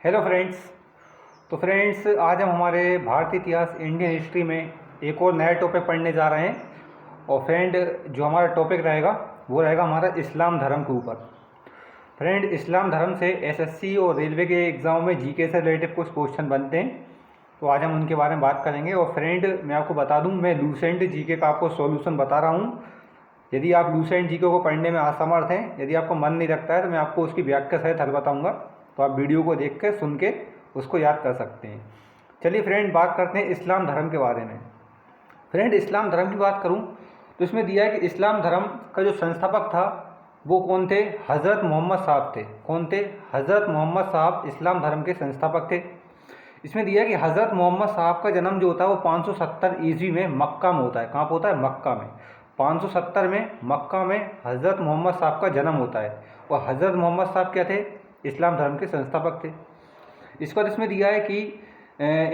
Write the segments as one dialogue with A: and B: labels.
A: Hello friends. तो friends, आज हम हमारे भारतीय इतिहास इंडियन हिस्ट्री में एक और नया टॉपिक पढ़ने जा रहे हैं। और फ्रेंड, जो हमारा टॉपिक रहेगा वो रहेगा हमारा इस्लाम धर्म के ऊपर। फ्रेंड, इस्लाम धर्म से एसएससी और रेलवे के एग्ज़ाम में जीके से रिलेटेड कुछ क्वेश्चन बनते हैं, तो आज हम उनके बारे में बात करेंगे। और फ्रेंड, मैं आपको बता दूं, मैं लूसेंट जीके का आपको सॉल्यूशन बता रहा हूं। यदि आप लूसेंट जीके को पढ़ने में असमर्थ हैं, यदि आपको मन नहीं लगता है, तो मैं आपको उसकी व्याख्या सहित हल बताऊँगा, तो आप वीडियो को देख के सुन के उसको याद कर सकते हैं। चलिए फ्रेंड, बात करते हैं इस्लाम धर्म के बारे में। फ्रेंड, इस्लाम धर्म की बात करूं तो इसमें दिया है कि इस्लाम धर्म का जो संस्थापक था वो कौन थे? हज़रत मोहम्मद साहब थे। कौन थे? हज़रत मोहम्मद साहब इस्लाम धर्म के संस्थापक थे। इसमें दिया है कि हज़रत मोहम्मद साहब का जन्म जो होता है वो 570 ईस्वी में मक्का में होता है। कहाँ पर होता है? मक्का में। 570 में मक्का में हज़रत मोहम्मद साहब का जन्म होता है। और हज़रत मोहम्मद साहब क्या थे? इस्लाम धर्म के संस्थापक थे। इस पर इसमें दिया है कि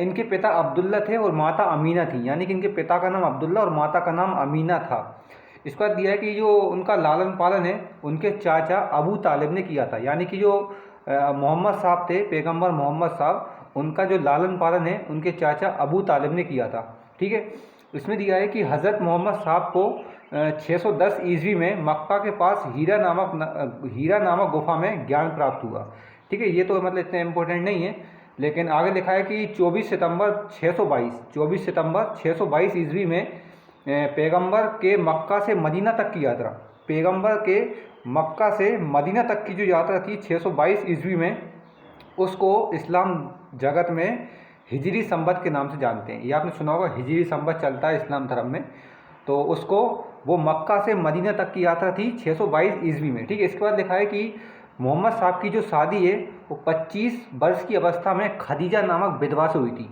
A: इनके पिता अब्दुल्ला थे और माता अमीना थी, यानी कि इनके पिता का नाम अब्दुल्ला और माता का नाम अमीना था। इस पर दिया है कि जो उनका लालन पालन है उनके चाचा अबू तालिब ने किया था, यानी कि जो मोहम्मद साहब थे, पैगंबर मोहम्मद साहब, उनका जो लालन पालन है उनके चाचा अबू तालिब ने किया था। ठीक है। इसमें दिया है कि हज़रत मोहम्मद साहब को 610 ईस्वी में मक्का के पास हीरा नामक गुफा में ज्ञान प्राप्त हुआ। ठीक है, ये तो मतलब इतना इम्पोर्टेंट नहीं है, लेकिन आगे लिखा है कि 24 सितंबर 622 ईस्वी में पैगंबर के मक्का से मदीना तक की यात्रा, पैगंबर के मक्का से मदीना तक की जो यात्रा थी 622 ईस्वी में, उसको इस्लाम जगत में हिजरी संवत के नाम से जानते हैं। ये आपने सुना होगा, हिजरी संवत चलता है इस्लाम धर्म में। तो उसको, वो मक्का से मदीना तक की यात्रा थी 622 ईस्वी में। ठीक है। इसके बाद लिखा है कि मोहम्मद साहब की जो शादी है वो 25 वर्ष की अवस्था में खदीजा नामक विधवा से हुई थी।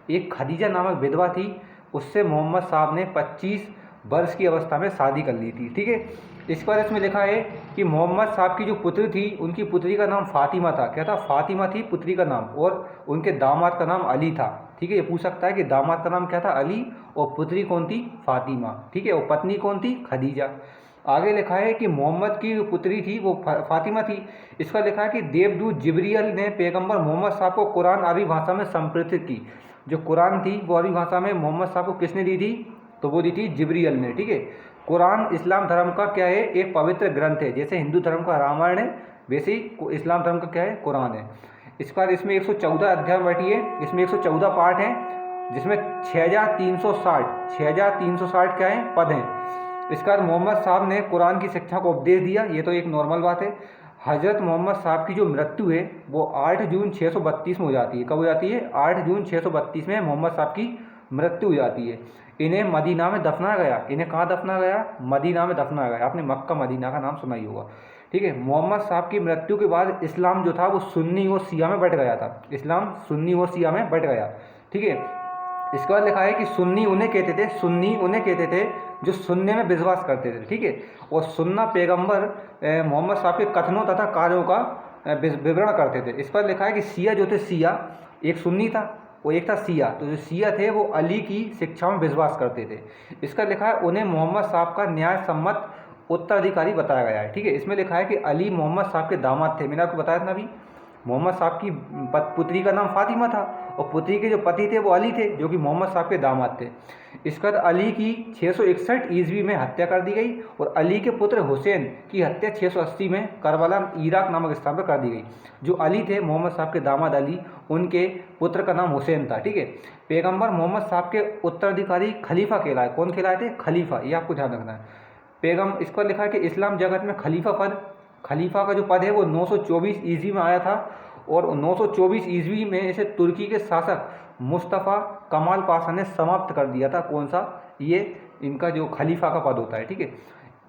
A: एक खदीजा नामक विधवा थी, उससे मोहम्मद साहब ने 25 वर्ष की अवस्था में शादी कर ली थी। ठीक है। इस पर इसमें लिखा है कि मोहम्मद साहब की जो पुत्री थी, उनकी पुत्री का नाम फातिमा था। क्या था? फातिमा थी पुत्री का नाम, और उनके दामाद का नाम अली था। ठीक है। ये पूछ सकता है कि दामाद का नाम क्या था? अली, और पुत्री कौन थी? फातिमा। ठीक है। और पत्नी कौन थी? खदीजा। आगे लिखा है कि मोहम्मद की जो पुत्री थी वो फातिमा थी। इसका लिखा है कि देवदूत जिब्रील ने पैगंबर मोहम्मद साहब को कुरान अरबी भाषा में संप्रेषित की। जो कुरान थी वो अरबी भाषा में मोहम्मद साहब को किसने दी थी? तो वो दी थी जिब्रील ने। ठीक है। कुरान इस्लाम धर्म का क्या है? एक पवित्र ग्रंथ है। जैसे हिंदू धर्म का रामायण है, वैसे ही इस्लाम धर्म का क्या है? कुरान है। इस बार इसमें 114 अध्याय बैठी है, इसमें 114 पार्ट हैं, जिसमें 6360 क्या है? पद हैं। इसके बाद मोहम्मद साहब ने कुरान की शिक्षा को उपदेश दिया, ये तो एक नॉर्मल बात है। हज़रत मोहम्मद साहब की जो मृत्यु है वो 8 जून 632 में हो जाती है। कब हो जाती है? 8 जून 632 में मोहम्मद साहब की मृत्यु हो जाती है। इन्हें मदीना में दफनाया गया। इन्हें कहाँ दफनाया गया? मदीना में दफनाया गया। आपने मक्का मदीना का नाम सुना ही होगा। ठीक है। मोहम्मद साहब की मृत्यु के बाद इस्लाम जो था वो सुन्नी और शिया में बट गया था। इस्लाम सुन्नी और शिया में बट गया। ठीक है। इसके बाद लिखा है कि सुन्नी उन्हें कहते थे जो सुनने में विश्वास करते थे। ठीक है। और सुन्ना पैगंबर मोहम्मद साहब के कथनों तथा कार्यों का विवरण करते थे। इस पर लिखा है कि शिया जो थे, शिया एक सुन्नी था और एक था शिया। तो जो शिया थे वो अली की शिक्षा में विश्वास करते थे। इसका लिखा है उन्हें मोहम्मद साहब का न्याय सम्मत उत्तराधिकारी बताया गया है। ठीक है। इसमें लिखा है कि अली मोहम्मद साहब के दामाद थे। मैंने आपको बताया था ना अभी, मोहम्मद साहब की पुत्री का नाम फातिमा था, और पुत्री के जो पति थे वो अली थे, जो कि मोहम्मद साहब के दामाद थे। इसके बाद अली की 661 ईस्वी में हत्या कर दी गई, और अली के पुत्र हुसैन की हत्या 680 में करबला इराक नामक स्थान पर कर दी गई। जो अली थे, मोहम्मद साहब के दामाद अली, उनके पुत्र का नाम हुसैन था। ठीक है। पैगंबर मोहम्मद साहब के उत्तराधिकारी खलीफा कहलाए। कौन कहलाए थे? खलीफा। ये आपको ध्यान रखना है। इस पर लिखा है कि इस्लाम जगत में खलीफा का जो पद है वो 924 ईस्वी में आया था, और 924 ईस्वी में इसे तुर्की के शासक मुस्तफ़ा कमाल पाशा ने समाप्त कर दिया था। कौन सा? ये इनका जो खलीफा का पद होता है। ठीक है।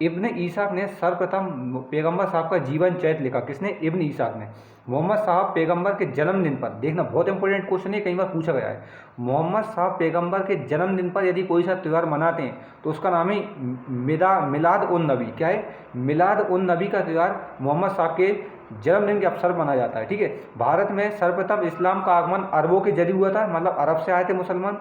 A: इब्न ईसाक ने सर्वप्रथम पैगंबर साहब का जीवन चरित्र लिखा। किसने? इब्न ईसाक ने। मोहम्मद साहब पैगंबर के जन्मदिन पर, देखना बहुत इंपॉर्टेंट क्वेश्चन है, कई बार पूछा गया है। मोहम्मद साहब पैगंबर के जन्मदिन पर यदि कोई सा त्यौहार मनाते हैं तो उसका नाम है मिलाद उन नबी। क्या है? मिलाद उन नबी का त्यौहार मोहम्मद साहब के जन्मदिन के अवसर मनाया जाता है। ठीक है। भारत में सर्वप्रथम इस्लाम का आगमन अरबों के जरिए हुआ था, मतलब अरब से आए थे मुसलमान।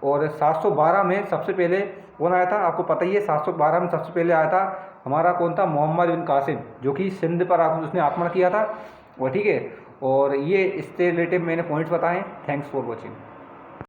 A: और 712 में सबसे पहले कौन आया था? आपको पता ही है, 712 में सबसे पहले आया था हमारा कौन था? मोहम्मद बिन कासिम, जो कि सिंध पर उसने आक्रमण किया था। और ठीक है। और ये इससे रिलेटेड मैंने पॉइंट्स बताएं। Thanks for watching.